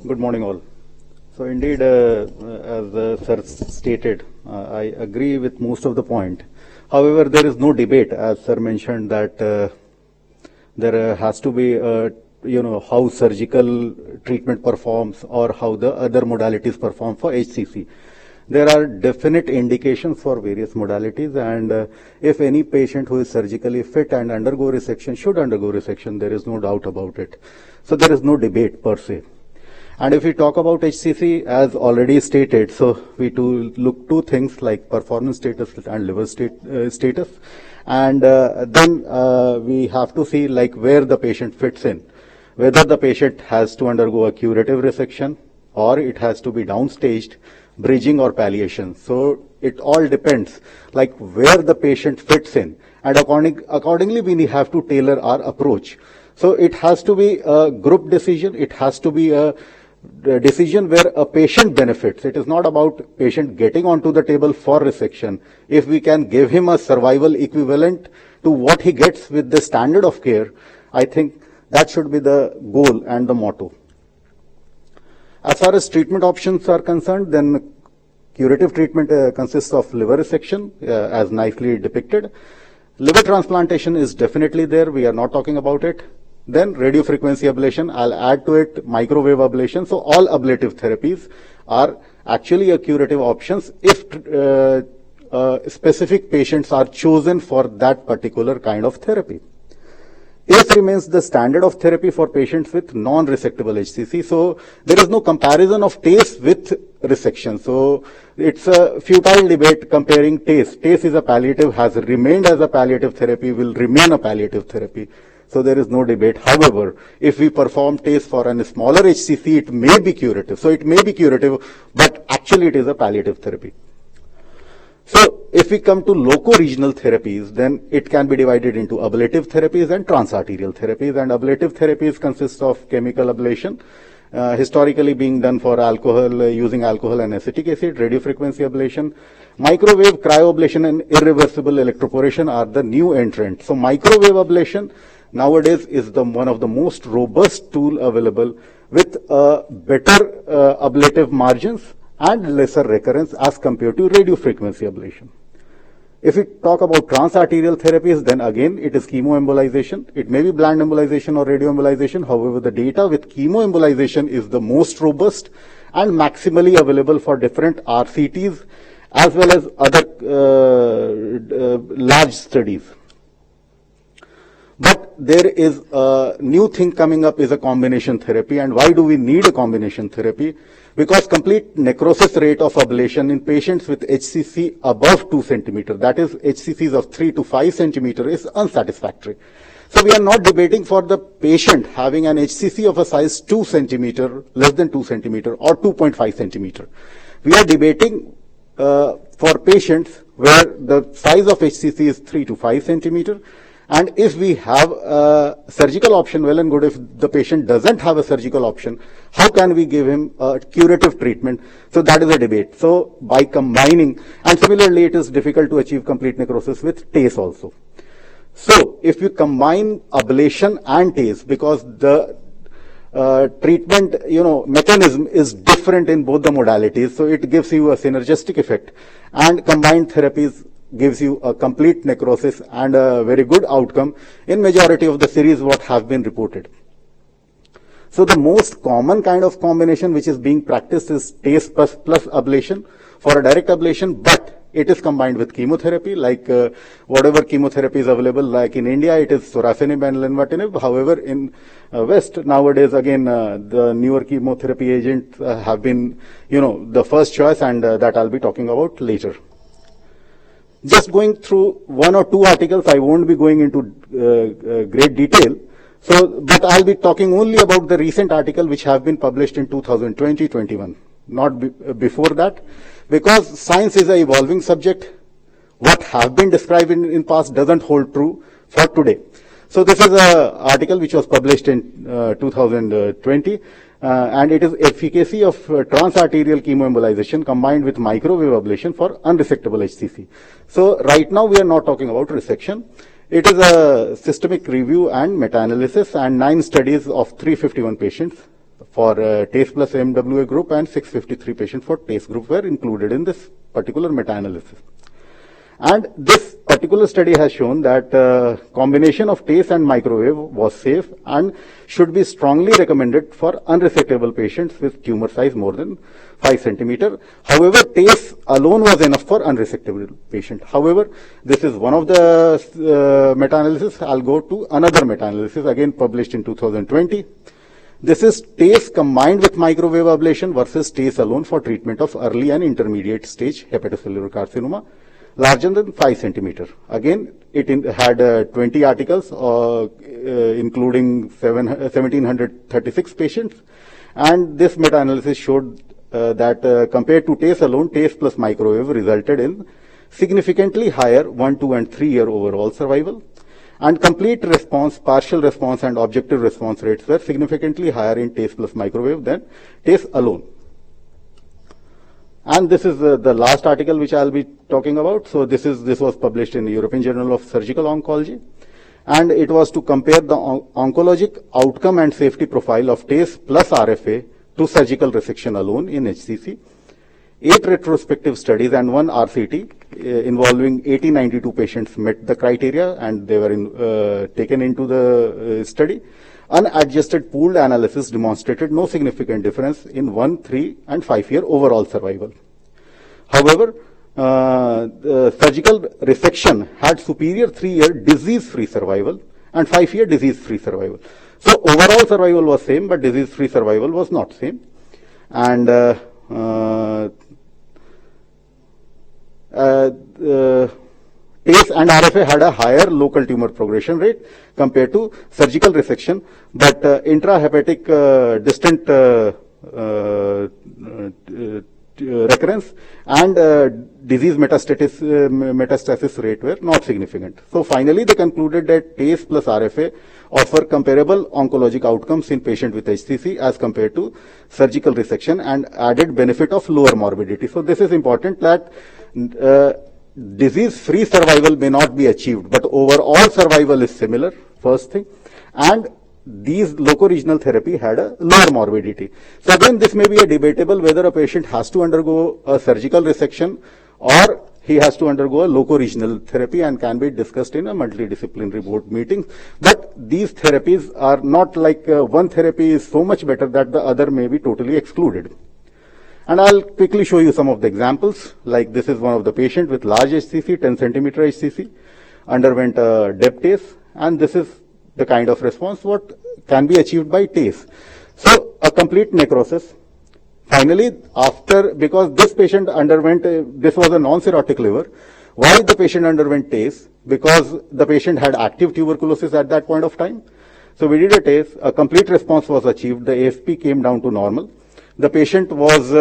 Good morning, all. So indeed, as Sir stated, I agree with most of the point. However, there is no debate, as Sir mentioned, that there has to be, how surgical treatment performs or how the other modalities perform for HCC. There are definite indications for various modalities, and if any patient who is surgically fit and undergo resection should undergo resection, there is no doubt about it. So there is no debate per se. And if we talk about HCC, as already stated, so we look two things like performance status and liver status, and then we have to see like where the patient fits in, whether the patient has to undergo a curative resection or it has to be downstaged, bridging or palliation. So it all depends like where the patient fits in, and accordingly we have to tailor our approach. So it has to be a group decision. It has to be a decision where a patient benefits. It is not about patient getting onto the table for resection. If we can give him a survival equivalent to what he gets with the standard of care, I think that should be the goal and the motto. As far as treatment options are concerned, then curative treatment consists of liver resection, as nicely depicted. Liver transplantation is definitely there. We are not talking about it. Then radiofrequency ablation, I'll add to it microwave ablation. So all ablative therapies are actually a curative options if specific patients are chosen for that particular kind of therapy. TACE remains the standard of therapy for patients with non-resectable HCC. So there is no comparison of TACE with resection. So it's a futile debate comparing TACE. TACE is a palliative, has remained as a palliative therapy, will remain a palliative therapy. So there is no debate. However, if we perform TACE for a smaller HCC, it may be curative. So it may be curative, but actually it is a palliative therapy. So if we come to loco-regional therapies, then it can be divided into ablative therapies and transarterial therapies. And ablative therapies consist of chemical ablation, historically being done for alcohol, using alcohol and acetic acid, radiofrequency ablation. Microwave, cryoablation, and irreversible electroporation are the new entrants. So microwave ablation nowadays is one of the most robust tool available with better ablative margins and lesser recurrence as compared to radiofrequency ablation. If we talk about transarterial therapies, then again it is chemoembolization. It may be bland embolization or radioembolization. However, the data with chemoembolization is the most robust and maximally available for different RCTs as well as other large studies. But there is a new thing coming up is a combination therapy. And why do we need a combination therapy? Because complete necrosis rate of ablation in patients with HCC above 2 centimeter, that is HCCs of 3 to 5 centimeter, is unsatisfactory. So we are not debating for the patient having an HCC of a size 2 centimeter, less than 2 centimeter or 2.5 centimeter. We are debating for patients where the size of HCC is 3 to 5 centimeter. And if we have a surgical option, well and good. If the patient doesn't have a surgical option, how can we give him a curative treatment? So that is a debate. So by combining, and similarly it is difficult to achieve complete necrosis with TACE also. So if you combine ablation and TACE, because the treatment mechanism is different in both the modalities, so it gives you a synergistic effect, and combined therapies gives you a complete necrosis and a very good outcome in majority of the series what have been reported. So the most common kind of combination which is being practiced is TACE plus ablation for a direct ablation, but it is combined with chemotherapy, like whatever chemotherapy is available. Like in India, it is sorafenib and lenvatinib. However, in West nowadays, again, the newer chemotherapy agents have been, the first choice, and that I'll be talking about later. Just going through one or two articles, I won't be going into great detail. So, but I'll be talking only about the recent article which have been published in 2020-21, not before that, because science is an evolving subject. What have been described in past doesn't hold true for today. So this is an article which was published in 2020. And it is efficacy of transarterial chemoembolization combined with microwave ablation for unresectable HCC. So right now we are not talking about resection. It is a systemic review and meta-analysis and 9 studies of 351 patients. for TACE plus MWA group, and 653 patients for TACE group were included in this particular meta-analysis. And this particular study has shown that combination of TACE and microwave was safe and should be strongly recommended for unresectable patients with tumor size more than 5 centimeter. However, TACE alone was enough for unresectable patient. However, this is one of the meta-analysis. I'll go to another meta-analysis, again published in 2020. This is TACE combined with microwave ablation versus TACE alone for treatment of early and intermediate stage hepatocellular carcinoma larger than 5 centimeter. Again, it had 20 articles, including 1,736 patients. And this meta-analysis showed that compared to TACE alone, TACE plus microwave resulted in significantly higher 1, 2, and 3 year overall survival. And complete response, partial response, and objective response rates were significantly higher in TACE plus microwave than TACE alone. And this is the last article which I'll be talking about. So this was published in the European Journal of Surgical Oncology, and it was to compare the oncologic outcome and safety profile of TACE plus RFA to surgical resection alone in HCC. 8 retrospective studies and 1 RCT involving 1892 patients met the criteria, and they were taken into the study. Unadjusted pooled analysis demonstrated no significant difference in 1, 3, and 5 year overall survival. However, surgical resection had superior 3-year disease-free survival and 5-year disease-free survival. So overall survival was same, but disease-free survival was not same. And TACE and RFA had a higher local tumor progression rate compared to surgical resection, but intrahepatic distant recurrence and disease metastasis rate were not significant. So finally, they concluded that TACE plus RFA offer comparable oncologic outcomes in patient with HCC as compared to surgical resection, and added benefit of lower morbidity. So this is important, that disease-free survival may not be achieved, but overall survival is similar, first thing. And these loco-regional therapy had a lower morbidity. So again, this may be a debatable whether a patient has to undergo a surgical resection or he has to undergo a loco-regional therapy, and can be discussed in a multidisciplinary board meeting. But these therapies are not like one therapy is so much better that the other may be totally excluded. And I'll quickly show you some of the examples. Like this is one of the patient with large HCC, 10 centimeter HCC, underwent a DEB TACE, and this is the kind of response what can be achieved by TACE. So a complete necrosis. Finally, because this patient underwent, this was a non-cirrhotic liver. Why the patient underwent TACE? Because the patient had active tuberculosis at that point of time. So we did a TACE, a complete response was achieved, the AFP came down to normal. The patient was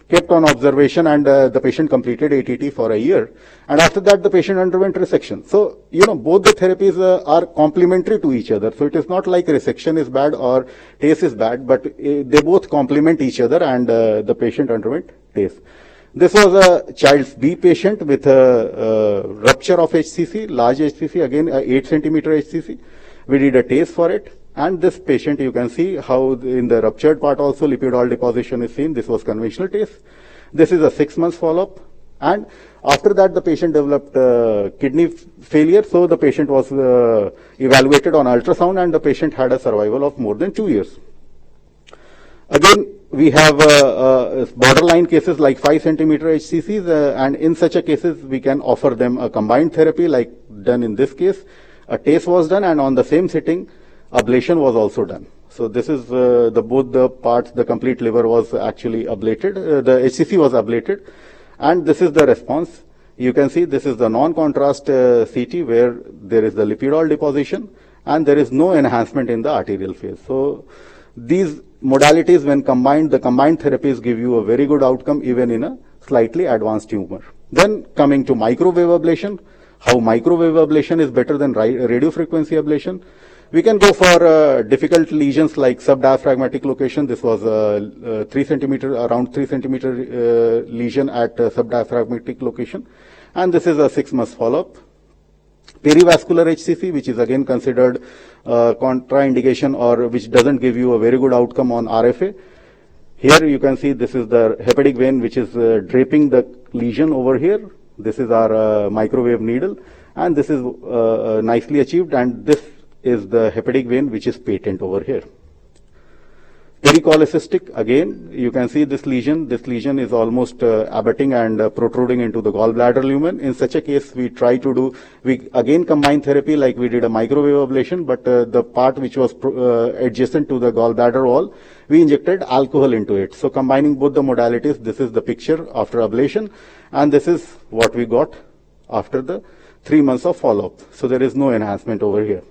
kept on observation, and the patient completed ATT for a year. And after that, the patient underwent resection. So, both the therapies are complementary to each other. So it is not like resection is bad or TACE is bad, but they both complement each other, and the patient underwent TACE. This was a child's B patient with a rupture of HCC, large HCC, again 8 centimeter HCC. We did a TACE for it. And this patient, you can see how in the ruptured part also lipidol deposition is seen. This was conventional TACE. This is a 6 months follow-up. And after that, the patient developed kidney failure. So the patient was evaluated on ultrasound, and the patient had a survival of more than 2 years. Again, we have borderline cases like 5 centimeter HCCs, and in such a cases, we can offer them a combined therapy like done in this case. A TACE was done, and on the same sitting, ablation was also done. So this is both the parts, the complete liver was actually ablated, the HCC was ablated, and this is the response. You can see this is the non-contrast CT where there is the lipidol deposition and there is no enhancement in the arterial phase. So these modalities, when combined, the combined therapies give you a very good outcome even in a slightly advanced tumor. Then coming to microwave ablation, how microwave ablation is better than radiofrequency ablation. We can go for difficult lesions like subdiaphragmatic location. This was around 3 centimeter lesion at subdiaphragmatic location. And this is a 6 months follow-up. Perivascular HCC, which is again considered contraindication or which doesn't give you a very good outcome on RFA. Here you can see this is the hepatic vein which is draping the lesion over here. This is our microwave needle, and this is nicely achieved, and this is the hepatic vein which is patent over here. Pericholecystic, again, you can see this lesion. This lesion is almost abutting and protruding into the gallbladder lumen. In such a case, we again combine therapy like we did a microwave ablation, but the part which was adjacent to the gallbladder wall, we injected alcohol into it. So combining both the modalities, this is the picture after ablation, and this is what we got after the 3 months of follow-up. So there is no enhancement over here.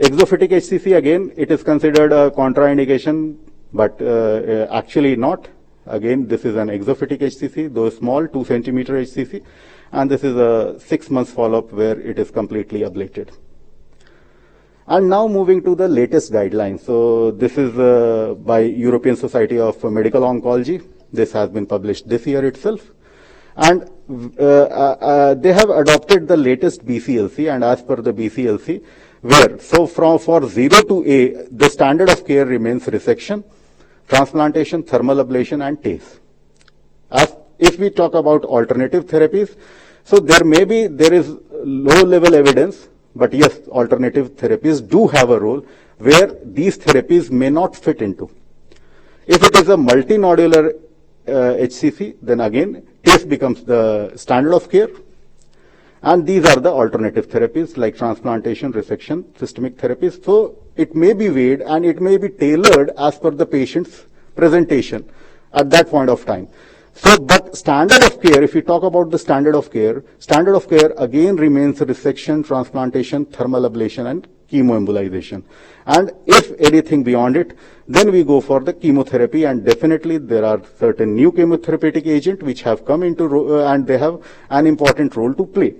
Exophytic HCC, again, it is considered a contraindication, but actually not. Again, this is an exophytic HCC, though small, 2 centimeter HCC, and this is a 6 months follow-up where it is completely ablated. And now moving to the latest guidelines. So this is by European Society of Medical Oncology. This has been published this year itself. And they have adopted the latest BCLC, and as per the BCLC, for 0 to A, the standard of care remains resection, transplantation, thermal ablation, and TACE. If we talk about alternative therapies, so there is low level evidence, but yes, alternative therapies do have a role where these therapies may not fit into. If it is a multinodular HCC, then again, TACE becomes the standard of care. And these are the alternative therapies like transplantation, resection, systemic therapies. So it may be weighed and it may be tailored as per the patient's presentation at that point of time. So, but standard of care, if we talk about the standard of care again remains resection, transplantation, thermal ablation, and chemoembolization. And if anything beyond it, then we go for the chemotherapy, and definitely there are certain new chemotherapeutic agents which have come into and they have an important role to play.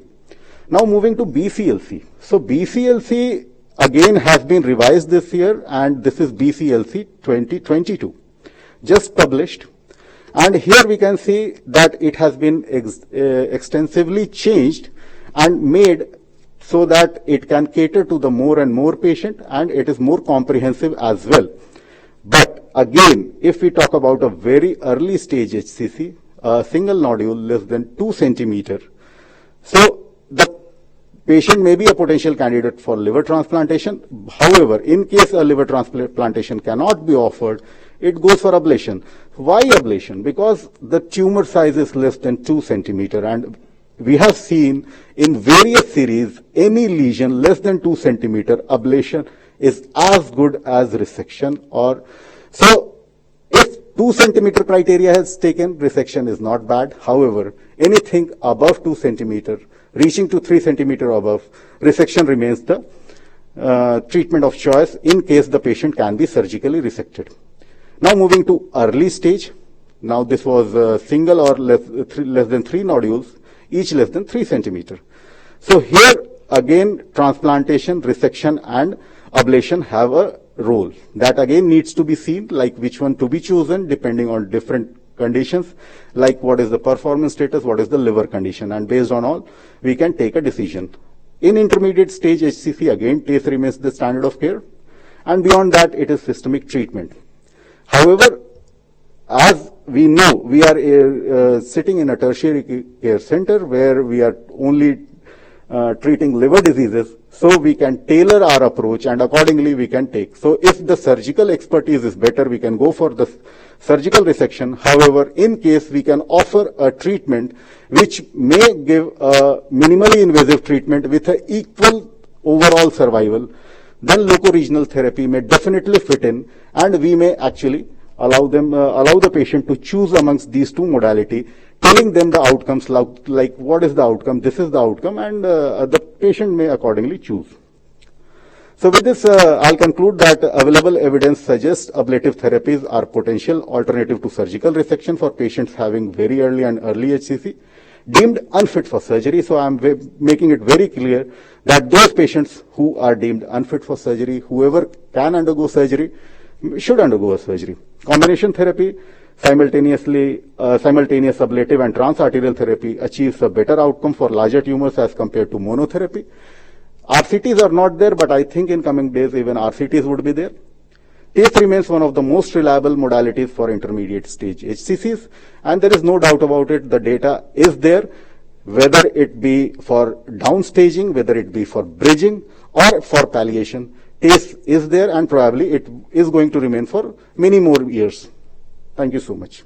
Now moving to BCLC. So BCLC again has been revised this year, and this is BCLC 2022, just published. And here we can see that it has been extensively changed and made so that it can cater to the more and more patient, and it is more comprehensive as well. But again, if we talk about a very early stage HCC, a single nodule less than 2 centimeter, so the patient may be a potential candidate for liver transplantation. However, in case a liver transplantation cannot be offered, it goes for ablation. Why ablation? Because the tumor size is less than 2 centimeter, and we have seen in various series any lesion less than 2 centimeter ablation is as good as resection. Or so if 2 centimeter criteria has taken, resection is not bad. However, anything above 2 centimeter, reaching to 3 centimeter above, resection remains the treatment of choice in case the patient can be surgically resected. Now moving to early stage. Now this was single or less than 3 nodules, each less than 3 centimeter. So here again transplantation, resection, and ablation have a role. That again needs to be seen, like which one to be chosen depending on different conditions, like what is the performance status, what is the liver condition, and based on all, we can take a decision. In intermediate stage HCC, again, TACE remains the standard of care, and beyond that, it is systemic treatment. However, as we know, we are sitting in a tertiary care center where we are only treating liver diseases, so we can tailor our approach and accordingly we can take. So if the surgical expertise is better, we can go for the surgical resection. However, in case we can offer a treatment which may give a minimally invasive treatment with an equal overall survival, then locoregional therapy may definitely fit in, and we may actually allow the patient to choose amongst these two modalities, telling them the outcomes, like what is the outcome, this is the outcome, and the patient may accordingly choose. So with this, I'll conclude that available evidence suggests ablative therapies are potential alternative to surgical resection for patients having very early and early HCC, deemed unfit for surgery. So I'm making it very clear that those patients who are deemed unfit for surgery, whoever can undergo surgery, should undergo a surgery. Combination therapy, simultaneous ablative and transarterial therapy achieves a better outcome for larger tumors as compared to monotherapy. RCTs are not there, but I think in coming days even RCTs would be there. TACE remains one of the most reliable modalities for intermediate stage HCCs, and there is no doubt about it, the data is there, whether it be for downstaging, whether it be for bridging or for palliation. TACE is there, and probably it is going to remain for many more years. Thank you so much.